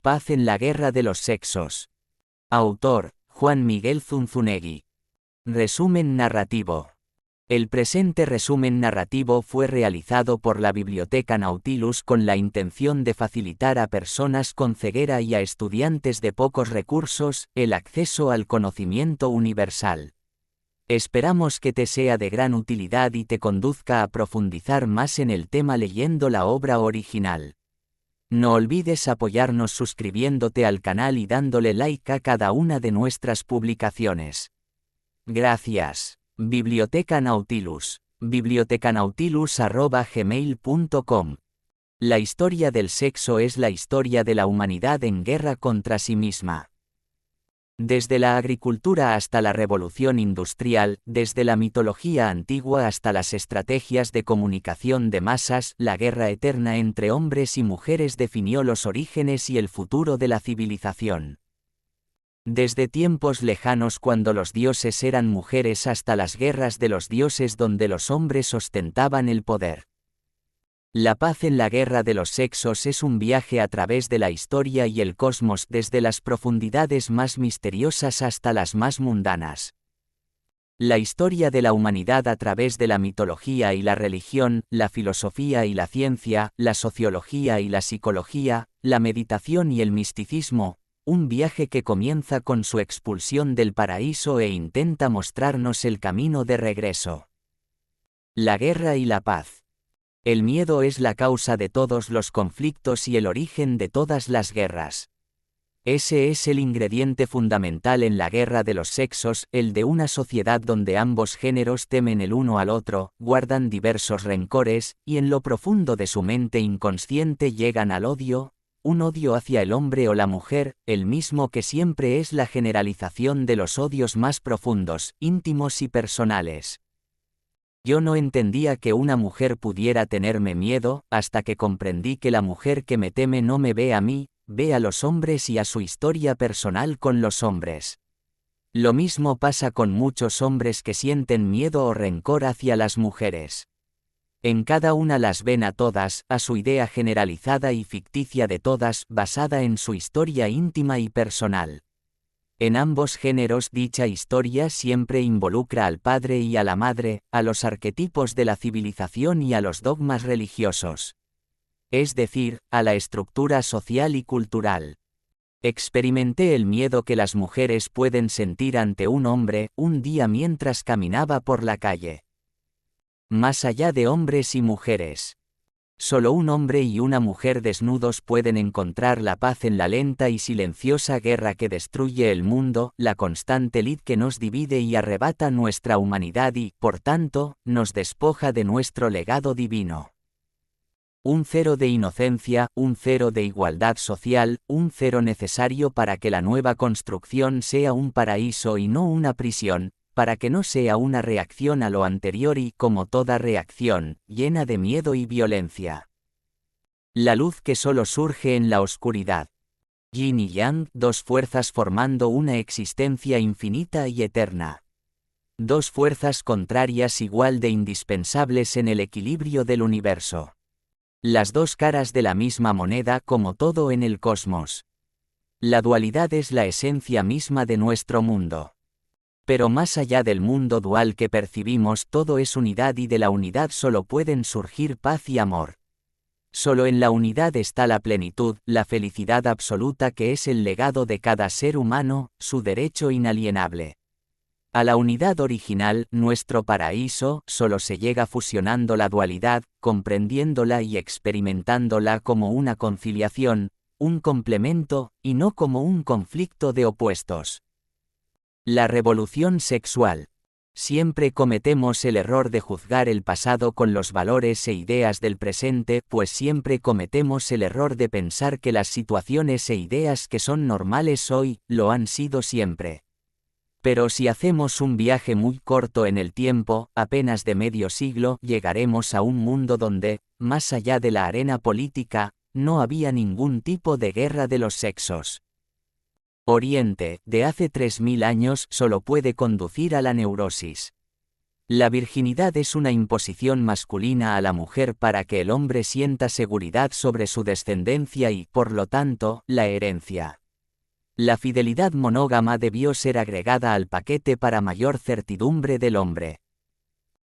Paz en la guerra de los sexos. Autor, Juan Miguel Zunzunegui. Resumen narrativo. El presente resumen narrativo fue realizado por la Biblioteca Nautilus con la intención de facilitar a personas con ceguera y a estudiantes de pocos recursos el acceso al conocimiento universal. Esperamos que te sea de gran utilidad y te conduzca a profundizar más en el tema leyendo la obra original. No olvides apoyarnos suscribiéndote al canal y dándole like a cada una de nuestras publicaciones. Gracias. Biblioteca Nautilus. bibliotecanautilus@gmail.com. La historia del sexo es la historia de la humanidad en guerra contra sí misma. Desde la agricultura hasta la revolución industrial, desde la mitología antigua hasta las estrategias de comunicación de masas, la guerra eterna entre hombres y mujeres definió los orígenes y el futuro de la civilización. Desde tiempos lejanos cuando los dioses eran mujeres hasta las guerras de los dioses donde los hombres ostentaban el poder. La paz en la guerra de los sexos es un viaje a través de la historia y el cosmos desde las profundidades más misteriosas hasta las más mundanas. La historia de la humanidad a través de la mitología y la religión, la filosofía y la ciencia, la sociología y la psicología, la meditación y el misticismo, un viaje que comienza con su expulsión del paraíso e intenta mostrarnos el camino de regreso. La guerra y la paz. El miedo es la causa de todos los conflictos y el origen de todas las guerras. Ese es el ingrediente fundamental en la guerra de los sexos, el de una sociedad donde ambos géneros temen el uno al otro, guardan diversos rencores, y en lo profundo de su mente inconsciente llegan al odio, un odio hacia el hombre o la mujer, el mismo que siempre es la generalización de los odios más profundos, íntimos y personales. Yo no entendía que una mujer pudiera tenerme miedo, hasta que comprendí que la mujer que me teme no me ve a mí, ve a los hombres y a su historia personal con los hombres. Lo mismo pasa con muchos hombres que sienten miedo o rencor hacia las mujeres. En cada una las ven a todas, a su idea generalizada y ficticia de todas, basada en su historia íntima y personal. En ambos géneros dicha historia siempre involucra al padre y a la madre, a los arquetipos de la civilización y a los dogmas religiosos. Es decir, a la estructura social y cultural. Experimenté el miedo que las mujeres pueden sentir ante un hombre, un día mientras caminaba por la calle. Más allá de hombres y mujeres. Solo un hombre y una mujer desnudos pueden encontrar la paz en la lenta y silenciosa guerra que destruye el mundo, la constante lid que nos divide y arrebata nuestra humanidad y, por tanto, nos despoja de nuestro legado divino. Un cero de inocencia, un cero de igualdad social, un cero necesario para que la nueva construcción sea un paraíso y no una prisión, para que no sea una reacción a lo anterior y, como toda reacción, llena de miedo y violencia. La luz que solo surge en la oscuridad. Yin y Yang, dos fuerzas formando una existencia infinita y eterna. Dos fuerzas contrarias igual de indispensables en el equilibrio del universo. Las dos caras de la misma moneda como todo en el cosmos. La dualidad es la esencia misma de nuestro mundo. Pero más allá del mundo dual que percibimos todo es unidad y de la unidad solo pueden surgir paz y amor. Solo en la unidad está la plenitud, la felicidad absoluta que es el legado de cada ser humano, su derecho inalienable. A la unidad original, nuestro paraíso, solo se llega fusionando la dualidad, comprendiéndola y experimentándola como una conciliación, un complemento, y no como un conflicto de opuestos. La revolución sexual. Siempre cometemos el error de juzgar el pasado con los valores e ideas del presente, pues siempre cometemos el error de pensar que las situaciones e ideas que son normales hoy, lo han sido siempre. Pero si hacemos un viaje muy corto en el tiempo, apenas de medio siglo, llegaremos a un mundo donde, más allá de la arena política, no había ningún tipo de guerra de los sexos. Oriente, de hace 3000 años, solo puede conducir a la neurosis. La virginidad es una imposición masculina a la mujer para que el hombre sienta seguridad sobre su descendencia y, por lo tanto, la herencia. La fidelidad monógama debió ser agregada al paquete para mayor certidumbre del hombre.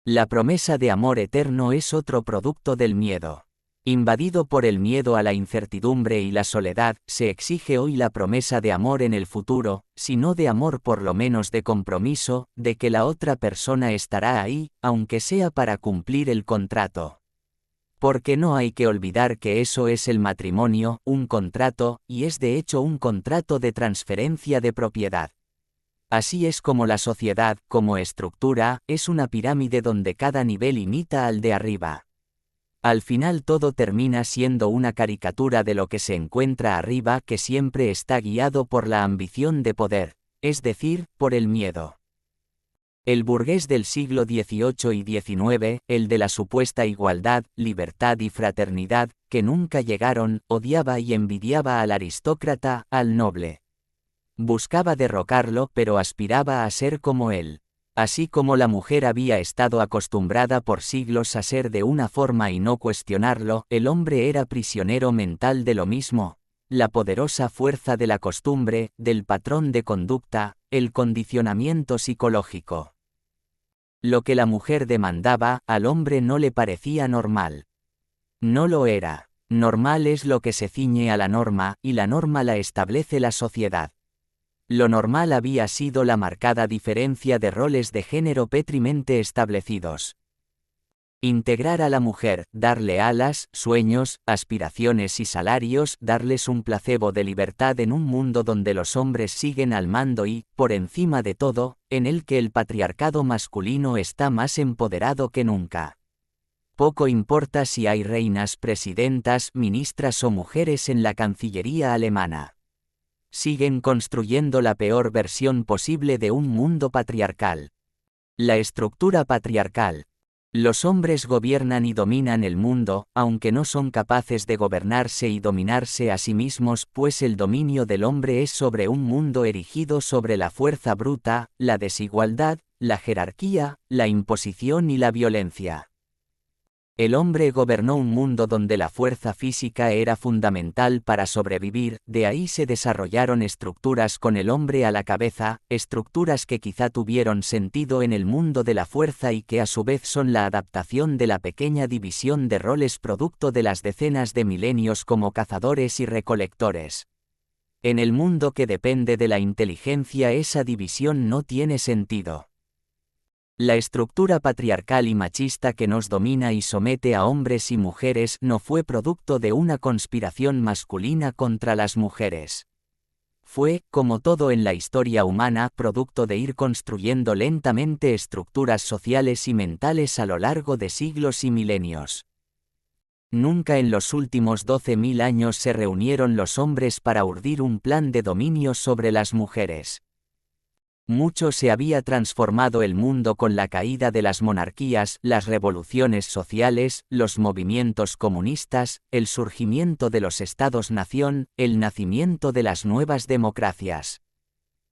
La promesa de amor eterno es otro producto del miedo. Invadido por el miedo a la incertidumbre y la soledad, se exige hoy la promesa de amor en el futuro, si no de amor por lo menos de compromiso, de que la otra persona estará ahí, aunque sea para cumplir el contrato. Porque no hay que olvidar que eso es el matrimonio, un contrato, y es de hecho un contrato de transferencia de propiedad. Así es como la sociedad, como estructura, es una pirámide donde cada nivel imita al de arriba. Al final todo termina siendo una caricatura de lo que se encuentra arriba, que siempre está guiado por la ambición de poder, es decir, por el miedo. El burgués del siglo XVIII y XIX, el de la supuesta igualdad, libertad y fraternidad, que nunca llegaron, odiaba y envidiaba al aristócrata, al noble. Buscaba derrocarlo, pero aspiraba a ser como él. Así como la mujer había estado acostumbrada por siglos a ser de una forma y no cuestionarlo, el hombre era prisionero mental de lo mismo, la poderosa fuerza de la costumbre, del patrón de conducta, el condicionamiento psicológico. Lo que la mujer demandaba, al hombre no le parecía normal. No lo era. Normal es lo que se ciñe a la norma, y la norma la establece la sociedad. Lo normal había sido la marcada diferencia de roles de género previamente establecidos. Integrar a la mujer, darle alas, sueños, aspiraciones y salarios, darles un placebo de libertad en un mundo donde los hombres siguen al mando y, por encima de todo, en el que el patriarcado masculino está más empoderado que nunca. Poco importa si hay reinas, presidentas, ministras o mujeres en la Cancillería alemana. Siguen construyendo la peor versión posible de un mundo patriarcal. La estructura patriarcal. Los hombres gobiernan y dominan el mundo, aunque no son capaces de gobernarse y dominarse a sí mismos, pues el dominio del hombre es sobre un mundo erigido sobre la fuerza bruta, la desigualdad, la jerarquía, la imposición y la violencia. El hombre gobernó un mundo donde la fuerza física era fundamental para sobrevivir, de ahí se desarrollaron estructuras con el hombre a la cabeza, estructuras que quizá tuvieron sentido en el mundo de la fuerza y que a su vez son la adaptación de la pequeña división de roles producto de las decenas de milenios como cazadores y recolectores. En el mundo que depende de la inteligencia esa división no tiene sentido. La estructura patriarcal y machista que nos domina y somete a hombres y mujeres no fue producto de una conspiración masculina contra las mujeres. Fue, como todo en la historia humana, producto de ir construyendo lentamente estructuras sociales y mentales a lo largo de siglos y milenios. Nunca en los últimos 12.000 años se reunieron los hombres para urdir un plan de dominio sobre las mujeres. Mucho se había transformado el mundo con la caída de las monarquías, las revoluciones sociales, los movimientos comunistas, el surgimiento de los estados-nación, el nacimiento de las nuevas democracias.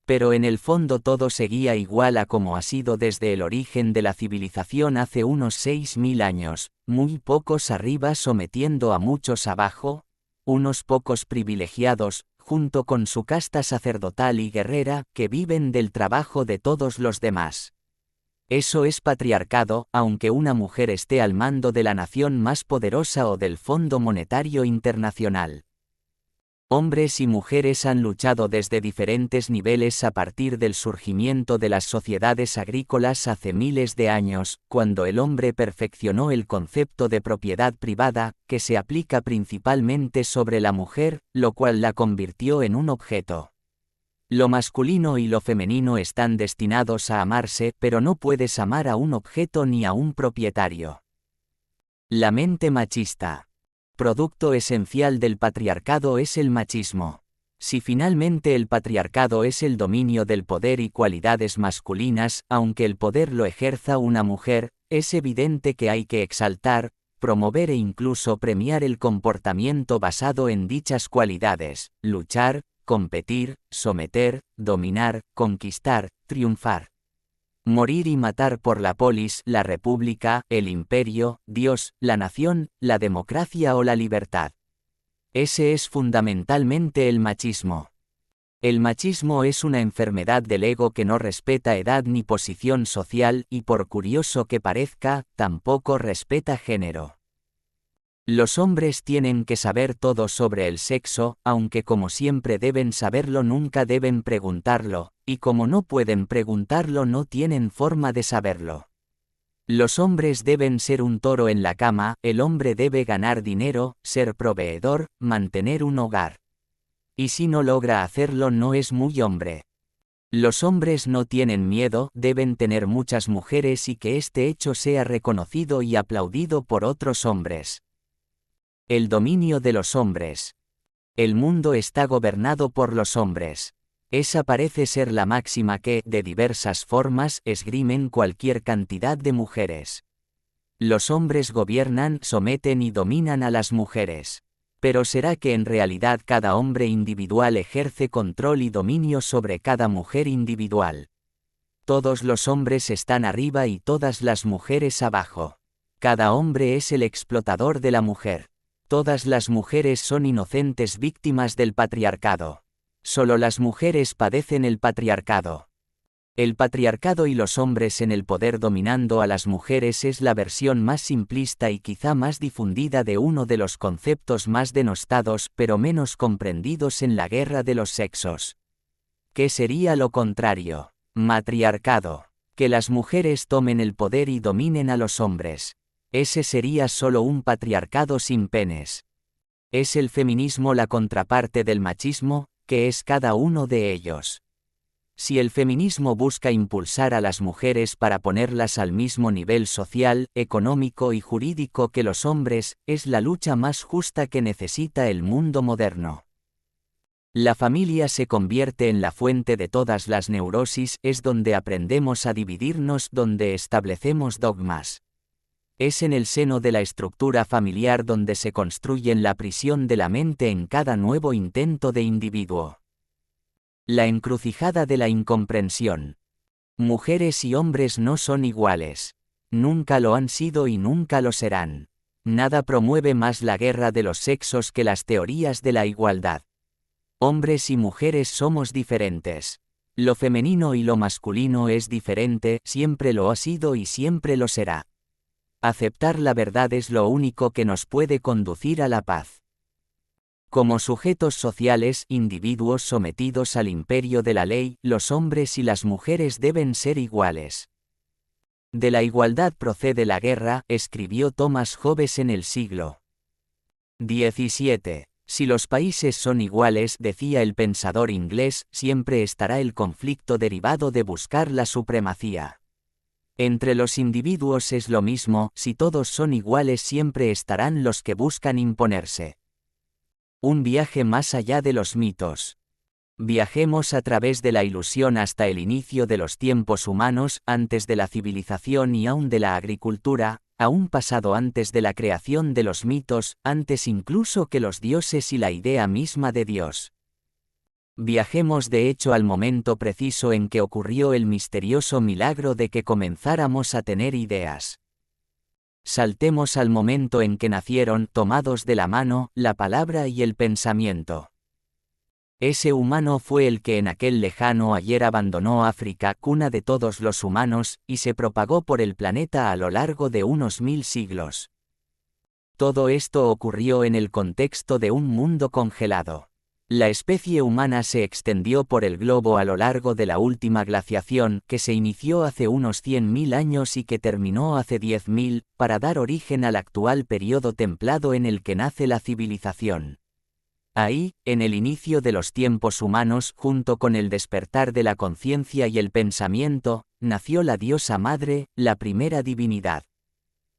Pero en el fondo todo seguía igual a como ha sido desde el origen de la civilización hace unos 6.000 años, muy pocos arriba sometiendo a muchos abajo, unos pocos privilegiados, junto con su casta sacerdotal y guerrera, que viven del trabajo de todos los demás. Eso es patriarcado, aunque una mujer esté al mando de la nación más poderosa o del Fondo Monetario Internacional. Hombres y mujeres han luchado desde diferentes niveles a partir del surgimiento de las sociedades agrícolas hace miles de años, cuando el hombre perfeccionó el concepto de propiedad privada, que se aplica principalmente sobre la mujer, lo cual la convirtió en un objeto. Lo masculino y lo femenino están destinados a amarse, pero no puedes amar a un objeto ni a un propietario. La mente machista. Producto esencial del patriarcado es el machismo. Si finalmente el patriarcado es el dominio del poder y cualidades masculinas, aunque el poder lo ejerza una mujer, es evidente que hay que exaltar, promover e incluso premiar el comportamiento basado en dichas cualidades, luchar, competir, someter, dominar, conquistar, triunfar. Morir y matar por la polis, la república, el imperio, Dios, la nación, la democracia o la libertad. Ese es fundamentalmente el machismo. El machismo es una enfermedad del ego que no respeta edad ni posición social y, por curioso que parezca, tampoco respeta género. Los hombres tienen que saber todo sobre el sexo, aunque como siempre deben saberlo, nunca deben preguntarlo, y como no pueden preguntarlo no tienen forma de saberlo. Los hombres deben ser un toro en la cama, el hombre debe ganar dinero, ser proveedor, mantener un hogar. Y si no logra hacerlo no es muy hombre. Los hombres no tienen miedo, deben tener muchas mujeres y que este hecho sea reconocido y aplaudido por otros hombres. El dominio de los hombres. El mundo está gobernado por los hombres. Esa parece ser la máxima que, de diversas formas, esgrimen cualquier cantidad de mujeres. Los hombres gobiernan, someten y dominan a las mujeres. Pero ¿será que en realidad cada hombre individual ejerce control y dominio sobre cada mujer individual? Todos los hombres están arriba y todas las mujeres abajo. Cada hombre es el explotador de la mujer. Todas las mujeres son inocentes víctimas del patriarcado. Solo las mujeres padecen el patriarcado. El patriarcado y los hombres en el poder dominando a las mujeres es la versión más simplista y quizá más difundida de uno de los conceptos más denostados pero menos comprendidos en la guerra de los sexos. ¿Qué sería lo contrario? Matriarcado. Que las mujeres tomen el poder y dominen a los hombres. Ese sería solo un patriarcado sin penes. ¿Es el feminismo la contraparte del machismo? ¿Qué es cada uno de ellos? Si el feminismo busca impulsar a las mujeres para ponerlas al mismo nivel social, económico y jurídico que los hombres, es la lucha más justa que necesita el mundo moderno. La familia se convierte en la fuente de todas las neurosis, es donde aprendemos a dividirnos, donde establecemos dogmas. Es en el seno de la estructura familiar donde se construyen la prisión de la mente en cada nuevo intento de individuo. La encrucijada de la incomprensión. Mujeres y hombres no son iguales. Nunca lo han sido y nunca lo serán. Nada promueve más la guerra de los sexos que las teorías de la igualdad. Hombres y mujeres somos diferentes. Lo femenino y lo masculino es diferente, siempre lo ha sido y siempre lo será. Aceptar la verdad es lo único que nos puede conducir a la paz. Como sujetos sociales, individuos sometidos al imperio de la ley, los hombres y las mujeres deben ser iguales. De la igualdad procede la guerra, escribió Thomas Hobbes en el siglo XVII. Si los países son iguales, decía el pensador inglés, siempre estará el conflicto derivado de buscar la supremacía. Entre los individuos es lo mismo, si todos son iguales siempre estarán los que buscan imponerse. Un viaje más allá de los mitos. Viajemos a través de la ilusión hasta el inicio de los tiempos humanos, antes de la civilización y aún de la agricultura, a un pasado antes de la creación de los mitos, antes incluso que los dioses y la idea misma de Dios. Viajemos de hecho al momento preciso en que ocurrió el misterioso milagro de que comenzáramos a tener ideas. Saltemos al momento en que nacieron, tomados de la mano, la palabra y el pensamiento. Ese humano fue el que en aquel lejano ayer abandonó África, cuna de todos los humanos, y se propagó por el planeta a lo largo de unos 1000 siglos. Todo esto ocurrió en el contexto de un mundo congelado. La especie humana se extendió por el globo a lo largo de la última glaciación, que se inició hace unos 100.000 años y que terminó hace 10.000, para dar origen al actual periodo templado en el que nace la civilización. Ahí, en el inicio de los tiempos humanos, junto con el despertar de la conciencia y el pensamiento, nació la diosa madre, la primera divinidad.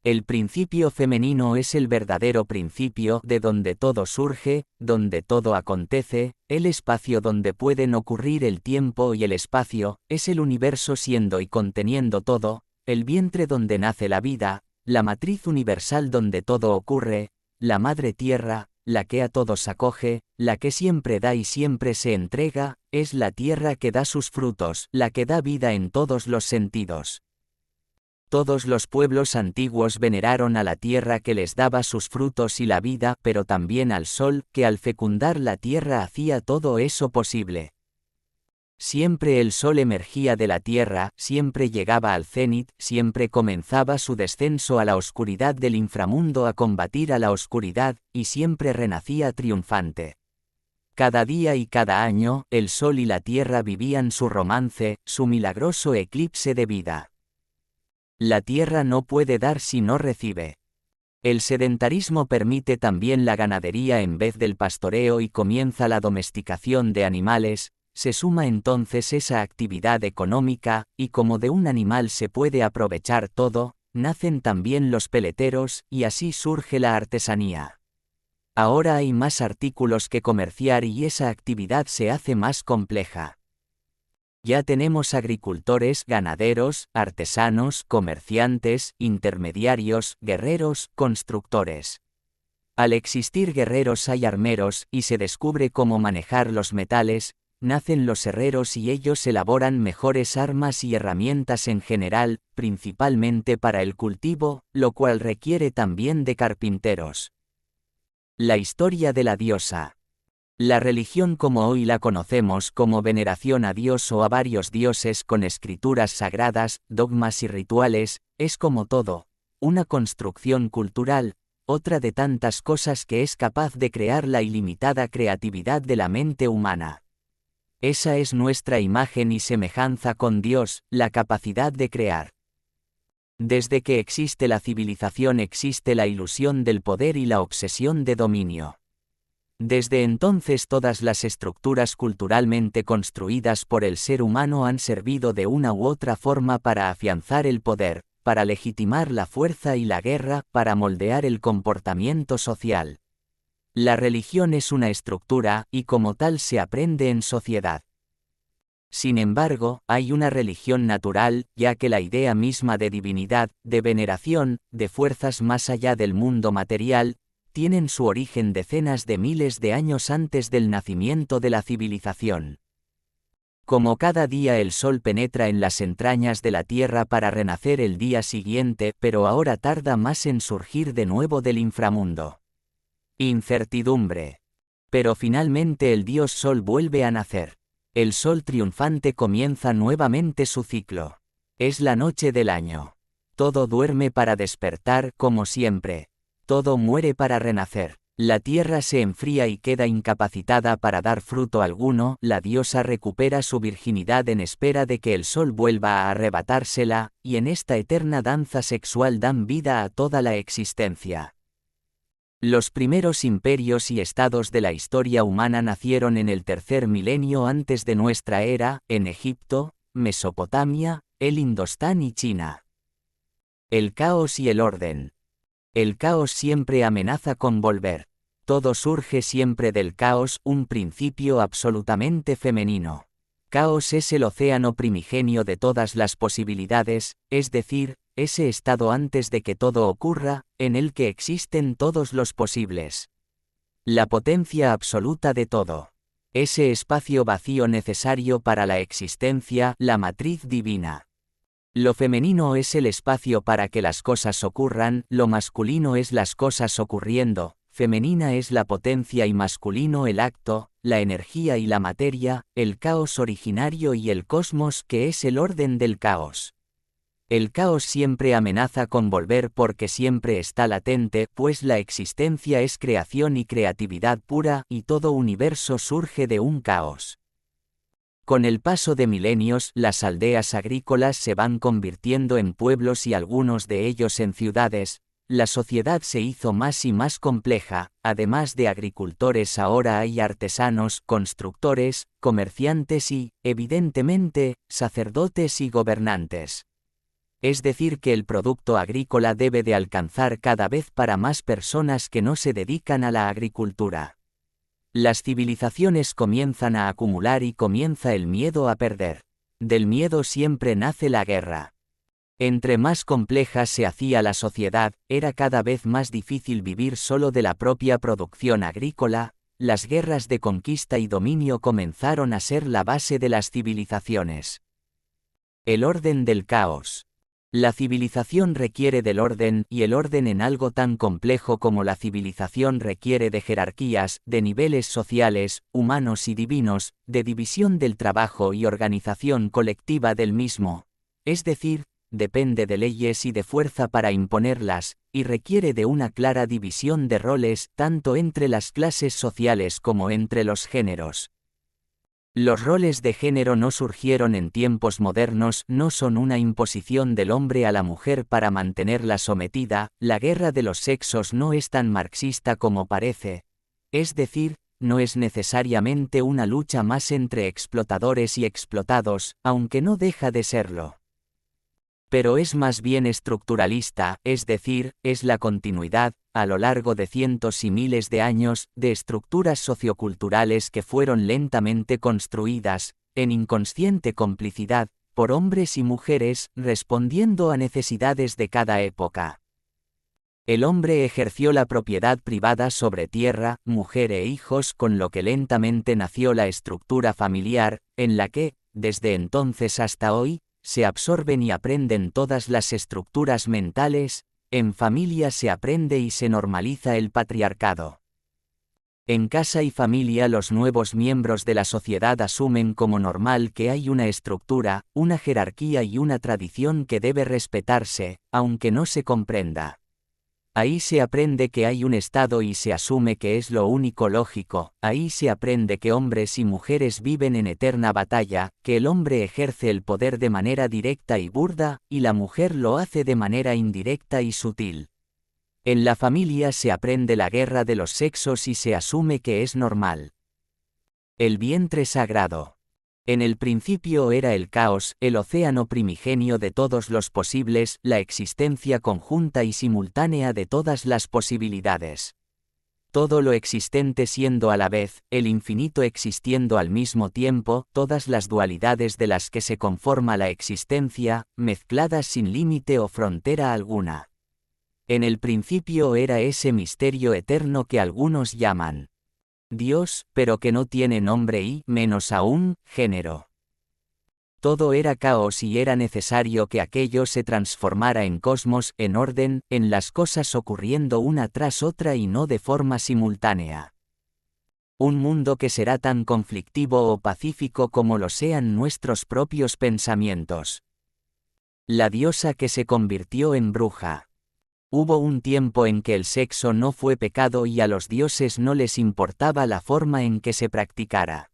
El principio femenino es el verdadero principio, de donde todo surge, donde todo acontece, el espacio donde pueden ocurrir el tiempo y el espacio, es el universo siendo y conteniendo todo, el vientre donde nace la vida, la matriz universal donde todo ocurre, la madre tierra, la que a todos acoge, la que siempre da y siempre se entrega, es la tierra que da sus frutos, la que da vida en todos los sentidos. Todos los pueblos antiguos veneraron a la tierra que les daba sus frutos y la vida, pero también al sol, que al fecundar la tierra hacía todo eso posible. Siempre el sol emergía de la tierra, siempre llegaba al cenit, siempre comenzaba su descenso a la oscuridad del inframundo a combatir a la oscuridad, y siempre renacía triunfante. Cada día y cada año, el sol y la tierra vivían su romance, su milagroso eclipse de vida. La tierra no puede dar si no recibe. El sedentarismo permite también la ganadería en vez del pastoreo y comienza la domesticación de animales, se suma entonces esa actividad económica, y como de un animal se puede aprovechar todo, nacen también los peleteros, y así surge la artesanía. Ahora hay más artículos que comerciar y esa actividad se hace más compleja. Ya tenemos agricultores, ganaderos, artesanos, comerciantes, intermediarios, guerreros, constructores. Al existir guerreros hay armeros, y se descubre cómo manejar los metales, nacen los herreros y ellos elaboran mejores armas y herramientas en general, principalmente para el cultivo, lo cual requiere también de carpinteros. La historia de la diosa. La religión como hoy la conocemos como veneración a Dios o a varios dioses con escrituras sagradas, dogmas y rituales, es como todo, una construcción cultural, otra de tantas cosas que es capaz de crear la ilimitada creatividad de la mente humana. Esa es nuestra imagen y semejanza con Dios, la capacidad de crear. Desde que existe la civilización existe la ilusión del poder y la obsesión de dominio. Desde entonces todas las estructuras culturalmente construidas por el ser humano han servido de una u otra forma para afianzar el poder, para legitimar la fuerza y la guerra, para moldear el comportamiento social. La religión es una estructura, y como tal se aprende en sociedad. Sin embargo, hay una religión natural, ya que la idea misma de divinidad, de veneración, de fuerzas más allá del mundo material, tienen su origen decenas de miles de años antes del nacimiento de la civilización. Como cada día el sol penetra en las entrañas de la tierra para renacer el día siguiente, pero ahora tarda más en surgir de nuevo del inframundo. Incertidumbre. Pero finalmente el dios sol vuelve a nacer. El sol triunfante comienza nuevamente su ciclo. Es la noche del año. Todo duerme para despertar, como siempre. Todo muere para renacer. La tierra se enfría y queda incapacitada para dar fruto alguno, la diosa recupera su virginidad en espera de que el sol vuelva a arrebatársela, y en esta eterna danza sexual dan vida a toda la existencia. Los primeros imperios y estados de la historia humana nacieron en el tercer milenio antes de nuestra era, en Egipto, Mesopotamia, el Indostán y China. El caos y el orden. El caos siempre amenaza con volver. Todo surge siempre del caos, un principio absolutamente femenino. Caos es el océano primigenio de todas las posibilidades, es decir, ese estado antes de que todo ocurra, en el que existen todos los posibles. La potencia absoluta de todo. Ese espacio vacío necesario para la existencia, la matriz divina. Lo femenino es el espacio para que las cosas ocurran, lo masculino es las cosas ocurriendo, femenina es la potencia y masculino el acto, la energía y la materia, el caos originario y el cosmos que es el orden del caos. El caos siempre amenaza con volver porque siempre está latente, pues la existencia es creación y creatividad pura, y todo universo surge de un caos. Con el paso de milenios, las aldeas agrícolas se van convirtiendo en pueblos y algunos de ellos en ciudades, la sociedad se hizo más y más compleja, además de agricultores ahora hay artesanos, constructores, comerciantes y, evidentemente, sacerdotes y gobernantes. Es decir que el producto agrícola debe de alcanzar cada vez para más personas que no se dedican a la agricultura. Las civilizaciones comienzan a acumular y comienza el miedo a perder. Del miedo siempre nace la guerra. Entre más compleja se hacía la sociedad, era cada vez más difícil vivir solo de la propia producción agrícola. Las guerras de conquista y dominio comenzaron a ser la base de las civilizaciones. El orden del caos. La civilización requiere del orden, y el orden en algo tan complejo como la civilización requiere de jerarquías, de niveles sociales, humanos y divinos, de división del trabajo y organización colectiva del mismo. Es decir, depende de leyes y de fuerza para imponerlas, y requiere de una clara división de roles tanto entre las clases sociales como entre los géneros. Los roles de género no surgieron en tiempos modernos, no son una imposición del hombre a la mujer para mantenerla sometida. La guerra de los sexos no es tan marxista como parece. Es decir, no es necesariamente una lucha más entre explotadores y explotados, aunque no deja de serlo. Pero es más bien estructuralista, es decir, es la continuidad, a lo largo de cientos y miles de años, de estructuras socioculturales que fueron lentamente construidas, en inconsciente complicidad, por hombres y mujeres, respondiendo a necesidades de cada época. El hombre ejerció la propiedad privada sobre tierra, mujer e hijos, con lo que lentamente nació la estructura familiar, en la que, desde entonces hasta hoy, se absorben y aprenden todas las estructuras mentales. En familia se aprende y se normaliza el patriarcado. En casa y familia los nuevos miembros de la sociedad asumen como normal que hay una estructura, una jerarquía y una tradición que debe respetarse, aunque no se comprenda. Ahí se aprende que hay un Estado y se asume que es lo único lógico. Ahí se aprende que hombres y mujeres viven en eterna batalla, que el hombre ejerce el poder de manera directa y burda, y la mujer lo hace de manera indirecta y sutil. En la familia se aprende la guerra de los sexos y se asume que es normal. El vientre sagrado. En el principio era el caos, el océano primigenio de todos los posibles, la existencia conjunta y simultánea de todas las posibilidades. Todo lo existente siendo a la vez, el infinito existiendo al mismo tiempo, todas las dualidades de las que se conforma la existencia, mezcladas sin límite o frontera alguna. En el principio era ese misterio eterno que algunos llaman Dios, pero que no tiene nombre y, menos aún, género. Todo era caos y era necesario que aquello se transformara en cosmos, en orden, en las cosas ocurriendo una tras otra y no de forma simultánea. Un mundo que será tan conflictivo o pacífico como lo sean nuestros propios pensamientos. La diosa que se convirtió en bruja. Hubo un tiempo en que el sexo no fue pecado y a los dioses no les importaba la forma en que se practicara.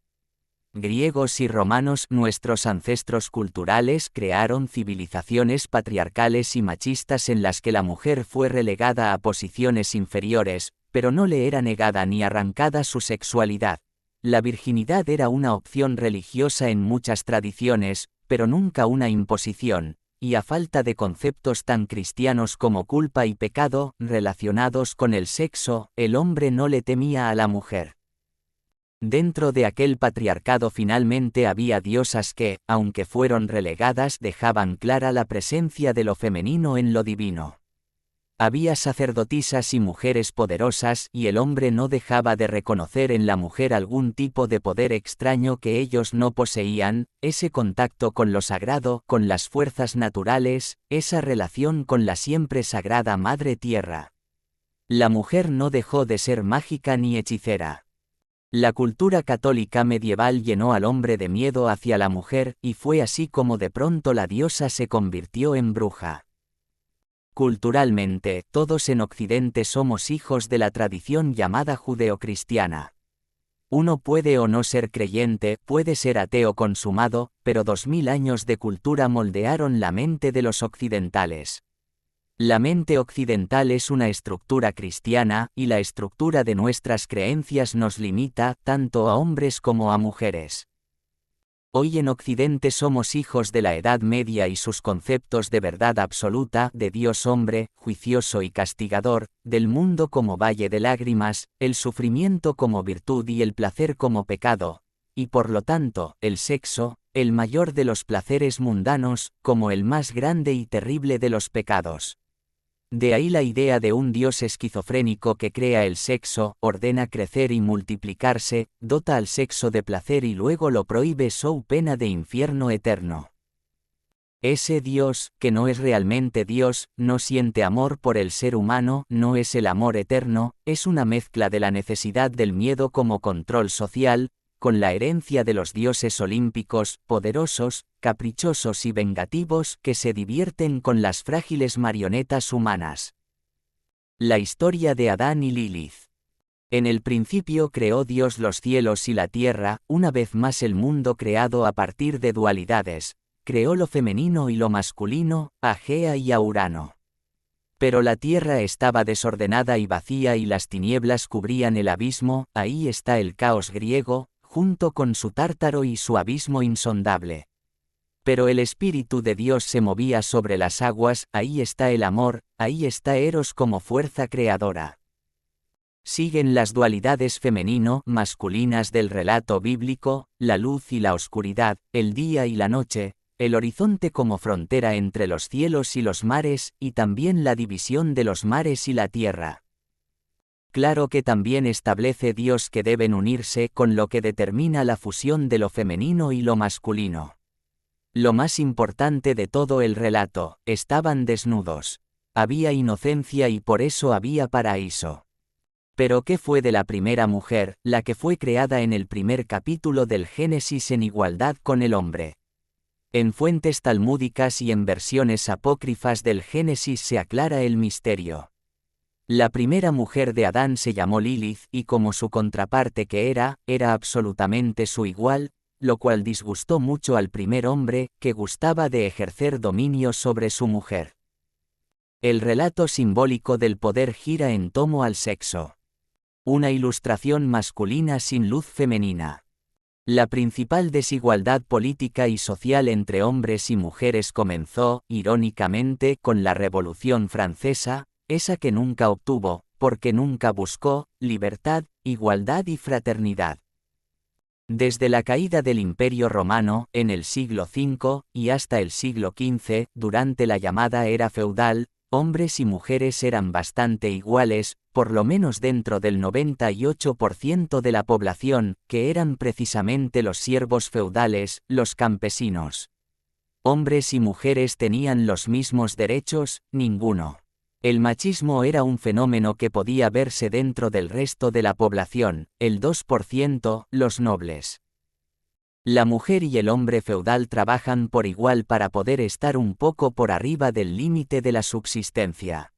Griegos y romanos, nuestros ancestros culturales, crearon civilizaciones patriarcales y machistas en las que la mujer fue relegada a posiciones inferiores, pero no le era negada ni arrancada su sexualidad. La virginidad era una opción religiosa en muchas tradiciones, pero nunca una imposición. Y a falta de conceptos tan cristianos como culpa y pecado, relacionados con el sexo, el hombre no le temía a la mujer. Dentro de aquel patriarcado finalmente había diosas que, aunque fueron relegadas, dejaban clara la presencia de lo femenino en lo divino. Había sacerdotisas y mujeres poderosas, y el hombre no dejaba de reconocer en la mujer algún tipo de poder extraño que ellos no poseían, ese contacto con lo sagrado, con las fuerzas naturales, esa relación con la siempre sagrada Madre Tierra. La mujer no dejó de ser mágica ni hechicera. La cultura católica medieval llenó al hombre de miedo hacia la mujer, y fue así como de pronto la diosa se convirtió en bruja. Culturalmente, todos en Occidente somos hijos de la tradición llamada judeocristiana. Uno puede o no ser creyente, puede ser ateo consumado, pero 2000 años de cultura moldearon la mente de los occidentales. La mente occidental es una estructura cristiana, y la estructura de nuestras creencias nos limita, tanto a hombres como a mujeres. Hoy en Occidente somos hijos de la Edad Media y sus conceptos de verdad absoluta, de Dios hombre, juicioso y castigador, del mundo como valle de lágrimas, el sufrimiento como virtud y el placer como pecado. y por lo tanto, el sexo, el mayor de los placeres mundanos, como el más grande y terrible de los pecados. De ahí la idea de un Dios esquizofrénico que crea el sexo, ordena crecer y multiplicarse, dota al sexo de placer y luego lo prohíbe so pena de infierno eterno. Ese Dios, que no es realmente Dios, no siente amor por el ser humano, no es el amor eterno, es una mezcla de la necesidad del miedo como control social, con la herencia de los dioses olímpicos, poderosos, caprichosos y vengativos que se divierten con las frágiles marionetas humanas. La historia de Adán y Lilith. En el principio creó Dios los cielos y la tierra, una vez más el mundo creado a partir de dualidades, creó lo femenino y lo masculino, a Gea y a Urano. Pero la tierra estaba desordenada y vacía y las tinieblas cubrían el abismo, ahí está el caos griego, junto con su tártaro y su abismo insondable. Pero el Espíritu de Dios se movía sobre las aguas, ahí está el amor, ahí está Eros como fuerza creadora. Siguen las dualidades femenino-masculinas del relato bíblico, la luz y la oscuridad, el día y la noche, el horizonte como frontera entre los cielos y los mares, y también la división de los mares y la tierra. Claro que también establece Dios que deben unirse con lo que determina la fusión de lo femenino y lo masculino. Lo más importante de todo el relato, estaban desnudos. Había inocencia y por eso había paraíso. Pero ¿qué fue de la primera mujer, la que fue creada en el primer capítulo del Génesis en igualdad con el hombre? En fuentes talmúdicas y en versiones apócrifas del Génesis se aclara el misterio. La primera mujer de Adán se llamó Lilith y como su contraparte que era absolutamente su igual, lo cual disgustó mucho al primer hombre, que gustaba de ejercer dominio sobre su mujer. El relato simbólico del poder gira en torno al sexo. Una ilustración masculina sin luz femenina. La principal desigualdad política y social entre hombres y mujeres comenzó, irónicamente, con la Revolución Francesa, esa que nunca obtuvo, porque nunca buscó, libertad, igualdad y fraternidad. Desde la caída del Imperio Romano, en el siglo V, y hasta el siglo XV, durante la llamada era feudal, hombres y mujeres eran bastante iguales, por lo menos dentro del 98% de la población, que eran precisamente los siervos feudales, los campesinos. ¿Hombres y mujeres tenían los mismos derechos? Ninguno. El machismo era un fenómeno que podía verse dentro del resto de la población, el 2%, los nobles. La mujer y el hombre feudal trabajan por igual para poder estar un poco por arriba del límite de la subsistencia.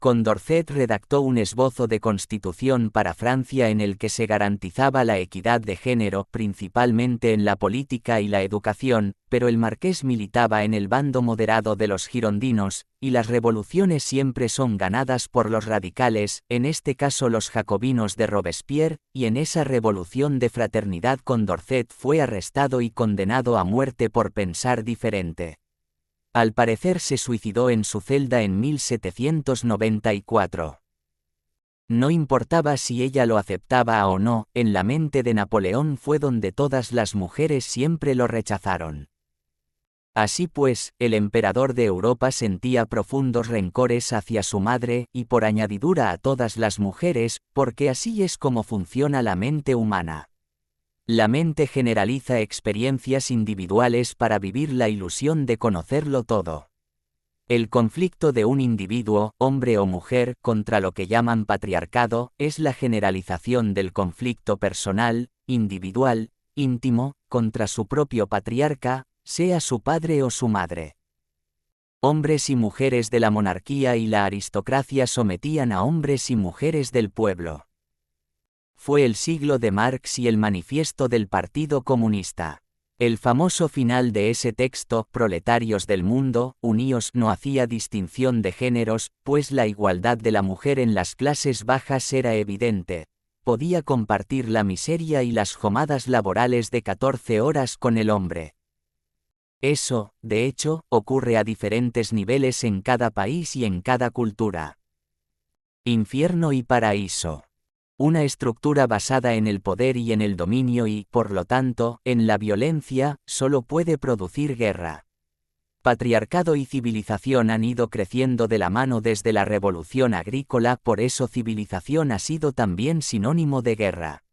Condorcet redactó un esbozo de constitución para Francia en el que se garantizaba la equidad de género, principalmente en la política y la educación, pero el marqués militaba en el bando moderado de los girondinos, y las revoluciones siempre son ganadas por los radicales, en este caso los jacobinos de Robespierre, y en esa revolución de fraternidad Condorcet fue arrestado y condenado a muerte por pensar diferente. Al parecer se suicidó en su celda en 1794. No importaba si ella lo aceptaba o no, en la mente de Napoleón fue donde todas las mujeres siempre lo rechazaron. Así pues, el emperador de Europa sentía profundos rencores hacia su madre, y por añadidura a todas las mujeres, porque así es como funciona la mente humana. La mente generaliza experiencias individuales para vivir la ilusión de conocerlo todo. El conflicto de un individuo, hombre o mujer, contra lo que llaman patriarcado, es la generalización del conflicto personal, individual, íntimo, contra su propio patriarca, sea su padre o su madre. Hombres y mujeres de la monarquía y la aristocracia sometían a hombres y mujeres del pueblo. Fue el siglo de Marx y el manifiesto del Partido Comunista. El famoso final de ese texto, Proletarios del mundo, uníos, no hacía distinción de géneros, pues la igualdad de la mujer en las clases bajas era evidente. Podía compartir la miseria y las jomadas laborales de 14 horas con el hombre. Eso, de hecho, ocurre a diferentes niveles en cada país y en cada cultura. Infierno y paraíso. Una estructura basada en el poder y en el dominio y, por lo tanto, en la violencia, solo puede producir guerra. Patriarcado y civilización han ido creciendo de la mano desde la revolución agrícola, por eso civilización ha sido también sinónimo de guerra.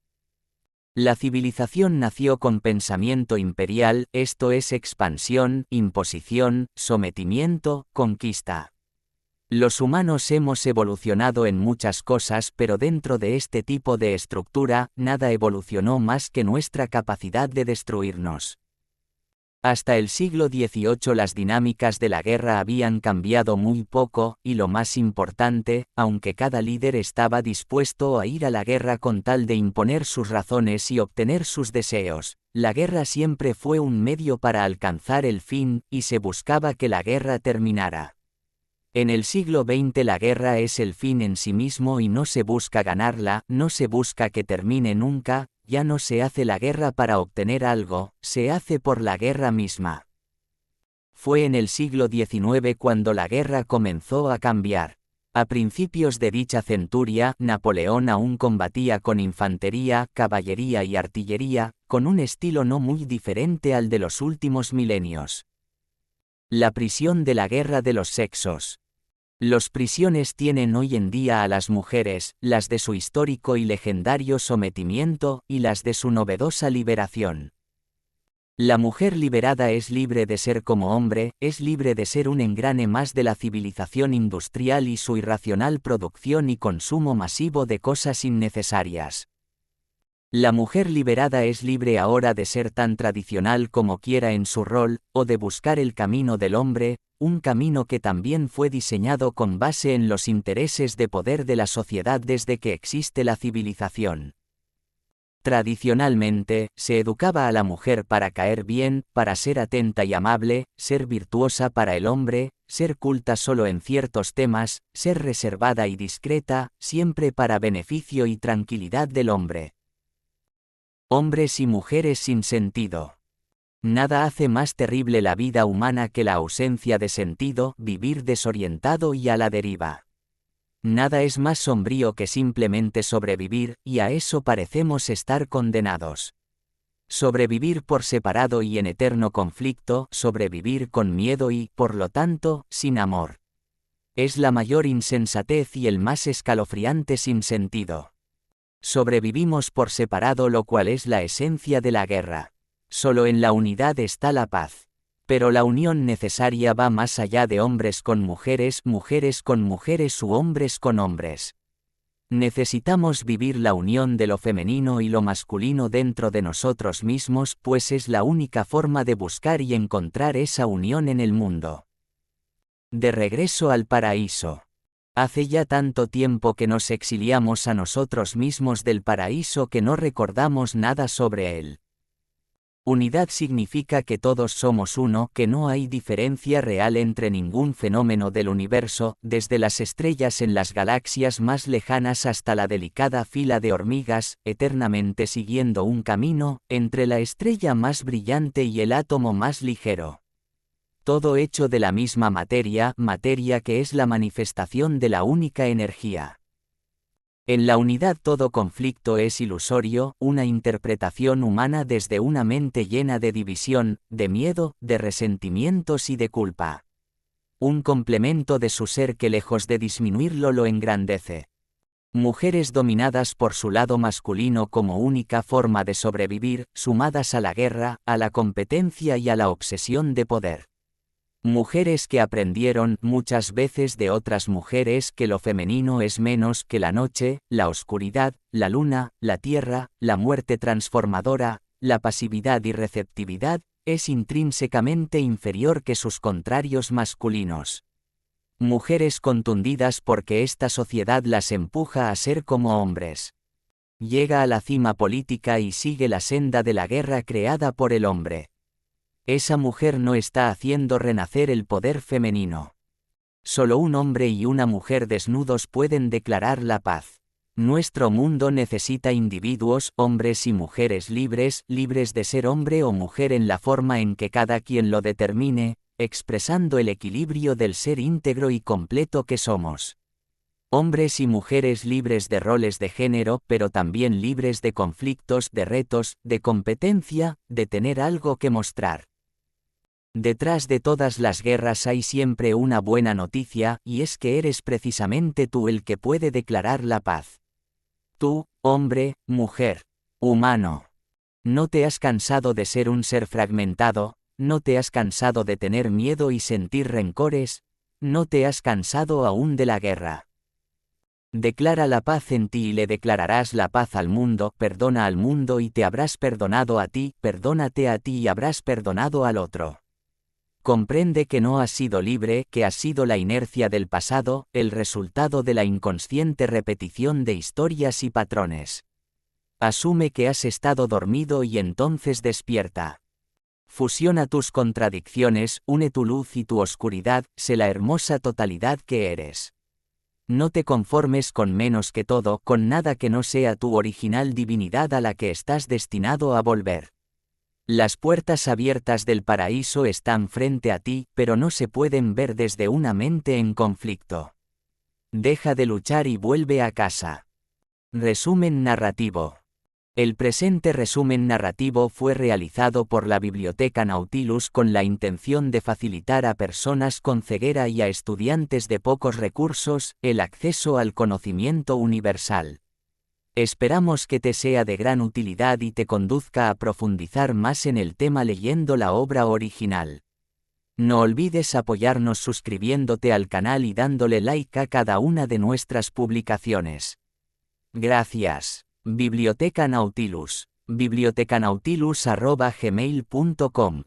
La civilización nació con pensamiento imperial, esto es expansión, imposición, sometimiento, conquista. Los humanos hemos evolucionado en muchas cosas, pero dentro de este tipo de estructura, nada evolucionó más que nuestra capacidad de destruirnos. Hasta el siglo XVIII las dinámicas de la guerra habían cambiado muy poco, y lo más importante, aunque cada líder estaba dispuesto a ir a la guerra con tal de imponer sus razones y obtener sus deseos, la guerra siempre fue un medio para alcanzar el fin, y se buscaba que la guerra terminara. En el siglo XX la guerra es el fin en sí mismo y no se busca ganarla, no se busca que termine nunca, ya no se hace la guerra para obtener algo, se hace por la guerra misma. Fue en el siglo XIX cuando la guerra comenzó a cambiar. A principios de dicha centuria, Napoleón aún combatía con infantería, caballería y artillería, con un estilo no muy diferente al de los últimos milenios. La prisión de la guerra de los sexos. Los prisiones tienen hoy en día a las mujeres, las de su histórico y legendario sometimiento, y las de su novedosa liberación. La mujer liberada es libre de ser como hombre, es libre de ser un engrane más de la civilización industrial y su irracional producción y consumo masivo de cosas innecesarias. La mujer liberada es libre ahora de ser tan tradicional como quiera en su rol, o de buscar el camino del hombre, un camino que también fue diseñado con base en los intereses de poder de la sociedad desde que existe la civilización. Tradicionalmente, se educaba a la mujer para caer bien, para ser atenta y amable, ser virtuosa para el hombre, ser culta solo en ciertos temas, ser reservada y discreta, siempre para beneficio y tranquilidad del hombre. Hombres y mujeres sin sentido. Nada hace más terrible la vida humana que la ausencia de sentido, vivir desorientado y a la deriva. Nada es más sombrío que simplemente sobrevivir, y a eso parecemos estar condenados. Sobrevivir por separado y en eterno conflicto, sobrevivir con miedo y, por lo tanto, sin amor. Es la mayor insensatez y el más escalofriante sinsentido. Sobrevivimos por separado, lo cual es la esencia de la guerra. Solo en la unidad está la paz. Pero la unión necesaria va más allá de hombres con mujeres, mujeres con mujeres u hombres con hombres. Necesitamos vivir la unión de lo femenino y lo masculino dentro de nosotros mismos, pues es la única forma de buscar y encontrar esa unión en el mundo. De regreso al paraíso. Hace ya tanto tiempo que nos exiliamos a nosotros mismos del paraíso que no recordamos nada sobre él. Unidad significa que todos somos uno, que no hay diferencia real entre ningún fenómeno del universo, desde las estrellas en las galaxias más lejanas hasta la delicada fila de hormigas, eternamente siguiendo un camino, entre la estrella más brillante y el átomo más ligero. Todo hecho de la misma materia, materia que es la manifestación de la única energía. En la unidad todo conflicto es ilusorio, una interpretación humana desde una mente llena de división, de miedo, de resentimientos y de culpa. Un complemento de su ser que lejos de disminuirlo lo engrandece. Mujeres dominadas por su lado masculino como única forma de sobrevivir, sumadas a la guerra, a la competencia y a la obsesión de poder. Mujeres que aprendieron muchas veces de otras mujeres que lo femenino es menos que la noche, la oscuridad, la luna, la tierra, la muerte transformadora, la pasividad y receptividad, es intrínsecamente inferior que sus contrarios masculinos. Mujeres contundidas porque esta sociedad las empuja a ser como hombres. Llega a la cima política y sigue la senda de la guerra creada por el hombre. Esa mujer no está haciendo renacer el poder femenino. Solo un hombre y una mujer desnudos pueden declarar la paz. Nuestro mundo necesita individuos, hombres y mujeres libres, libres de ser hombre o mujer en la forma en que cada quien lo determine, expresando el equilibrio del ser íntegro y completo que somos. Hombres y mujeres libres de roles de género, pero también libres de conflictos, de retos, de competencia, de tener algo que mostrar. Detrás de todas las guerras hay siempre una buena noticia, y es que eres precisamente tú el que puede declarar la paz. Tú, hombre, mujer, humano. No te has cansado de ser un ser fragmentado, no te has cansado de tener miedo y sentir rencores, no te has cansado aún de la guerra. Declara la paz en ti y le declararás la paz al mundo, perdona al mundo y te habrás perdonado a ti, perdónate a ti y habrás perdonado al otro. Comprende que no has sido libre, que has sido la inercia del pasado, el resultado de la inconsciente repetición de historias y patrones. Asume que has estado dormido y entonces despierta. Fusiona tus contradicciones, une tu luz y tu oscuridad, sé la hermosa totalidad que eres. No te conformes con menos que todo, con nada que no sea tu original divinidad a la que estás destinado a volver. Las puertas abiertas del paraíso están frente a ti, pero no se pueden ver desde una mente en conflicto. Deja de luchar y vuelve a casa. Resumen narrativo. El presente resumen narrativo fue realizado por la Biblioteca Nautilus con la intención de facilitar a personas con ceguera y a estudiantes de pocos recursos el acceso al conocimiento universal. Esperamos que te sea de gran utilidad y te conduzca a profundizar más en el tema leyendo la obra original. No olvides apoyarnos suscribiéndote al canal y dándole like a cada una de nuestras publicaciones. Gracias. Biblioteca Nautilus. bibliotecanautilus@gmail.com